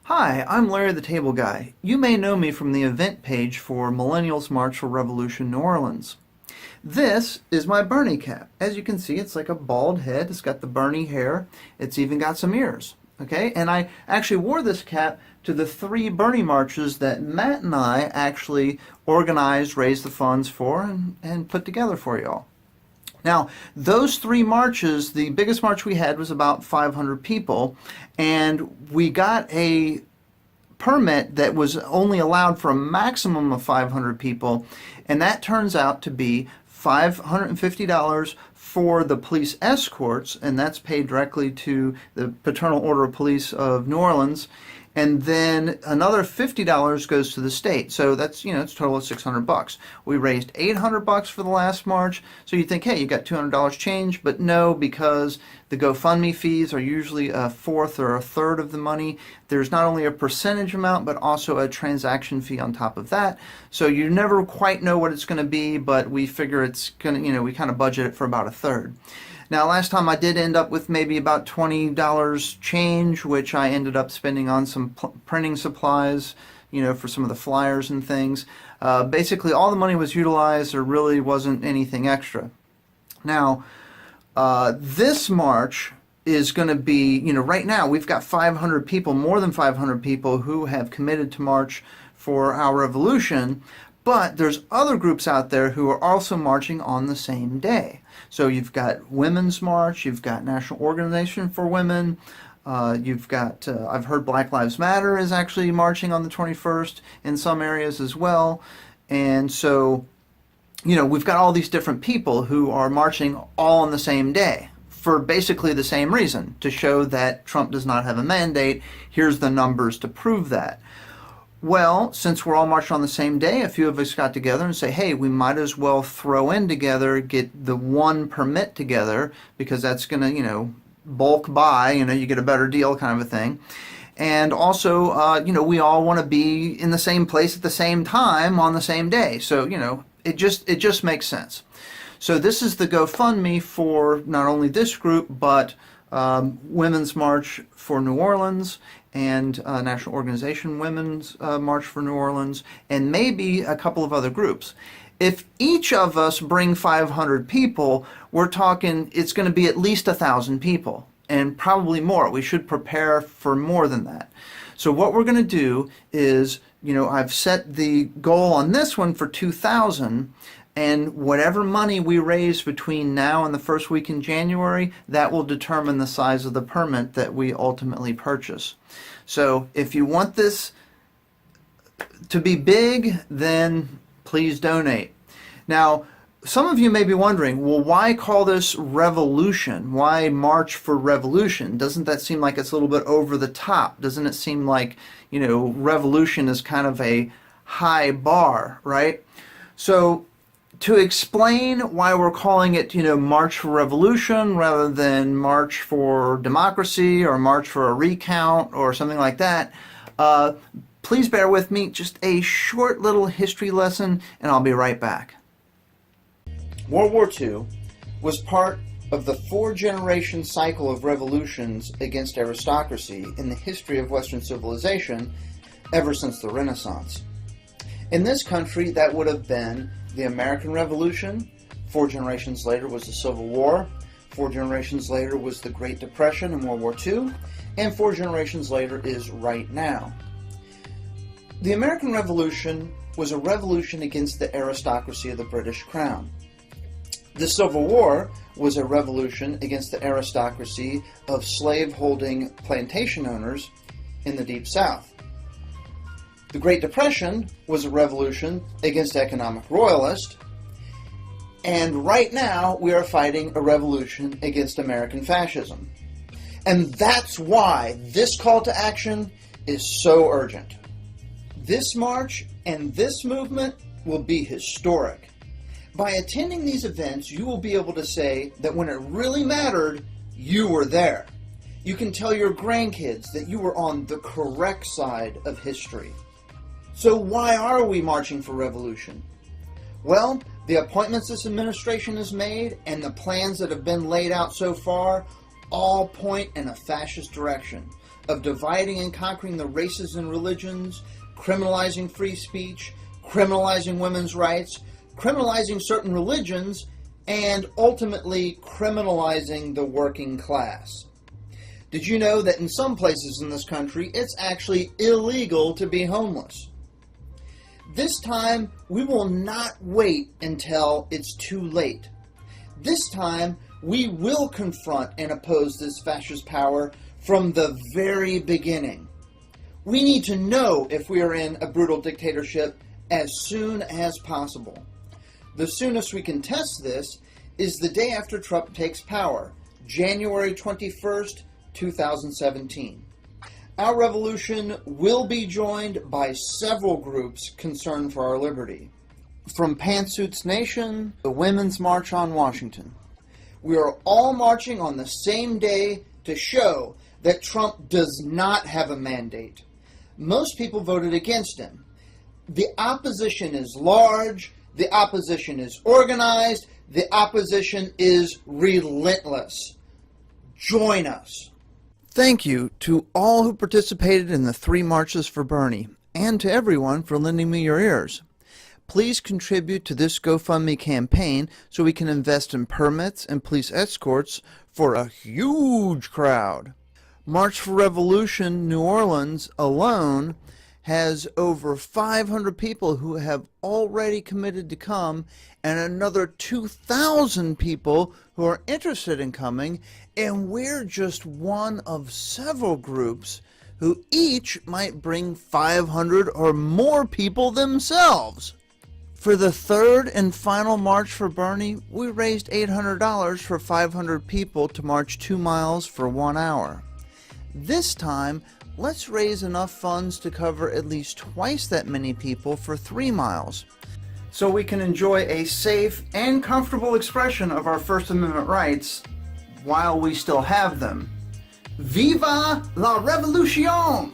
Hi, I'm Larry the Table Guy. You may know me from the event page for Millennials March for Revolution New Orleans. This is my Bernie cap. As you can see, it's like a bald head. It's got the Bernie hair. It's even got some ears. Okay, and I actually wore this cap to the 3 Bernie marches that Matt and I actually organized, raised the funds for, and put together for y'all. Now, those 3 marches, the biggest march we had was about 500 people, and we got a permit that was only allowed for a maximum of 500 people, and that turns out to be $550 for the police escorts, and that's paid directly to the Fraternal Order of Police of New Orleans. And then another $50 goes to the state. So that's, it's a total of $600. We raised $800 for the last march. So you think, hey, you got $200 change, but no, because the GoFundMe fees are usually a fourth or a third of the money. There's not only a percentage amount, but also a transaction fee on top of that. So you never quite know what it's going to be, but we figure it's going to, we kind of budget it for about a third. Now, last time I did end up with maybe about $20 change, which I ended up spending on some printing supplies, for some of the flyers and things. Basically, all the money was utilized. There really wasn't anything extra. Now, this march is going to be, right now we've got 500 people, more than 500 people who have committed to march for our revolution. But there's other groups out there who are also marching on the same day. So you've got Women's March, you've got National Organization for Women, you've got, I've heard Black Lives Matter is actually marching on the 21st in some areas as well. And so, we've got all these different people who are marching all on the same day for basically the same reason, to show that Trump does not have a mandate. Here's the numbers to prove that. Well, since we're all marching on the same day, a few of us got together and say, hey, we might as well throw in together, get the one permit together, because that's going to, bulk buy, you get a better deal kind of a thing. And also, we all want to be in the same place at the same time on the same day. So, it just makes sense. So this is the GoFundMe for not only this group, but Women's March for New Orleans, and National Organization Women's March for New Orleans, and maybe a couple of other groups. If each of us bring 500 people, we're talking it's going to be at least 1,000 people, and probably more. We should prepare for more than that. So what we're going to do is, I've set the goal on this one for 2,000, and whatever money we raise between now and the first week in January, that will determine the size of the permit that we ultimately purchase. So if you want this to be big, then please donate. Now, some of you may be wondering, well, why call this revolution? Why March for Revolution? Doesn't that seem like it's a little bit over the top? Doesn't it seem like, revolution is kind of a high bar, right? So to explain why we're calling it, March for Revolution rather than March for Democracy or March for a Recount or something like that, please bear with me, just a short little history lesson, and I'll be right back. World War II was part of the 4-generation cycle of revolutions against aristocracy in the history of Western civilization ever since the Renaissance. In this country, that would have been the American Revolution. 4 generations later was the Civil War. 4 generations later was the Great Depression and World War II. And 4 generations later is right now. The American Revolution was a revolution against the aristocracy of the British Crown. The Civil War was a revolution against the aristocracy of slave-holding plantation owners in the Deep South. The Great Depression was a revolution against economic royalists, and right now we are fighting a revolution against American fascism. And that's why this call to action is so urgent. This march and this movement will be historic. By attending these events, you will be able to say that when it really mattered, you were there. You can tell your grandkids that you were on the correct side of history. So why are we marching for revolution? Well, the appointments this administration has made and the plans that have been laid out so far all point in a fascist direction. of dividing and conquering the races and religions, criminalizing free speech, criminalizing women's rights, criminalizing certain religions, and ultimately criminalizing the working class. Did you know that in some places in this country, it's actually illegal to be homeless? This time, we will not wait until it's too late. This time, we will confront and oppose this fascist power from the very beginning. We need to know if we are in a brutal dictatorship as soon as possible. The soonest we can test this is the day after Trump takes power, January 21st, 2017. Our revolution will be joined by several groups concerned for our liberty. From Pantsuits Nation, the Women's March on Washington. We are all marching on the same day to show that Trump does not have a mandate. Most people voted against him. The opposition is large, the opposition is organized, the opposition is relentless. Join us. Thank you to all who participated in the 3 marches for Bernie, and to everyone for lending me your ears. Please contribute to this GoFundMe campaign so we can invest in permits and police escorts for a huge crowd. March for Revolution New Orleans alone has over 500 people who have already committed to come, and another 2,000 people who are interested in coming, and we're just one of several groups who each might bring 500 or more people themselves. For the 3rd and final March for Bernie, we raised $800 for 500 people to march 2 miles for 1 hour. This time, let's raise enough funds to cover at least twice that many people for 3 miles, so we can enjoy a safe and comfortable expression of our First Amendment rights while we still have them. Viva la Revolution!